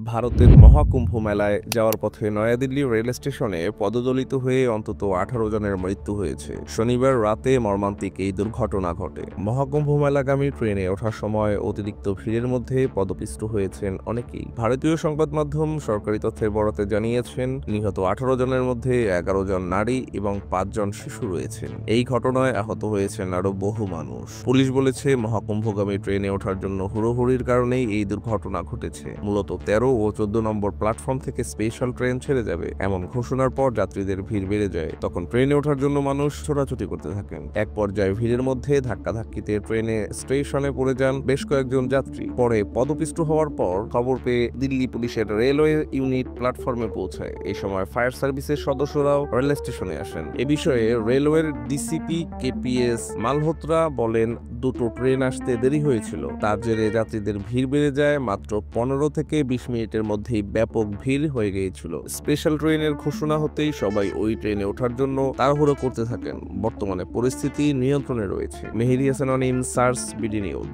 ভারতের মহাকুম্ভ মেলায় যাওয়ার পথে নয়াদিল্লি রেল স্টেশনে পদদলিত হয়ে অন্তত 18 জনের মৃত্যু হয়েছে। শনিবার রাতে মর্মান্তিক এই দুর্ঘটনা ঘটে। মহাকুম্ভ মেলাগামী ট্রেনে ওঠার সময় অতিরিক্ত ভিড়ের মধ্যে পদপিষ্ট হয়েছেন অনেকেই। ভারতীয় সংবাদ মাধ্যম সরকারি তথ্যের বরাতে জানিয়েছেন, নিহত 18 জনের মধ্যে 11 জন নারী এবং 5 জন শিশু রয়েছেন। এই ঘটনায় আহত হয়েছেন আরও বহু মানুষ। পুলিশ বলেছে, মহাকুম্ভগামী ট্রেনে ওঠার জন্য হুড়োহুড়ির কারণেই এই দুর্ঘটনা ঘটেছে। মূলত 13 ও 14 নম্বর প্ল্যাটফর্ম থেকে স্পেশাল ট্রেন ছেড়ে যাবে এমন ঘোষণার পর যাত্রীদের ভিড় বেড়ে যায়। তখন ট্রেনে ওঠার জন্য মানুষ ছোটাছুটি করতে থাকেন। এক পর্যায়ে ভিড়ের মধ্যে ধাক্কাধাক্কিতে ট্রেনে স্টেশনে পড়ে যান বেশ কয়েকজন যাত্রী। পরে পদপিষ্ট হওয়ার পর খবর পেয়ে দিল্লি পুলিশের রেলওয়ে ইউনিট প্ল্যাটফর্মে পৌঁছায়। এই সময় ফায়ার সার্ভিসের সদস্যরাও রেল স্টেশনে আসেন। এ বিষয়ে রেলওয়ের ডিসিপি কেপিএস মালহোত্রা বলেন, দুটো ট্রেন আসতে দেরি হয়েছিল, তার জেরে যাত্রীদের ভিড় বেড়ে যায়। মাত্র 15 থেকে 20 মিনিটের মধ্যেই ব্যাপক ভিড় হয়ে গিয়েছিল। স্পেশাল ট্রেনের ঘোষণা হতেই সবাই ওই ট্রেনে ওঠার জন্য তাড়াহুড়ো করতে থাকেন। বর্তমানে পরিস্থিতি নিয়ন্ত্রণে রয়েছে। মেহেদী হাসান অনিম, সার্স, বিডি নিউজ।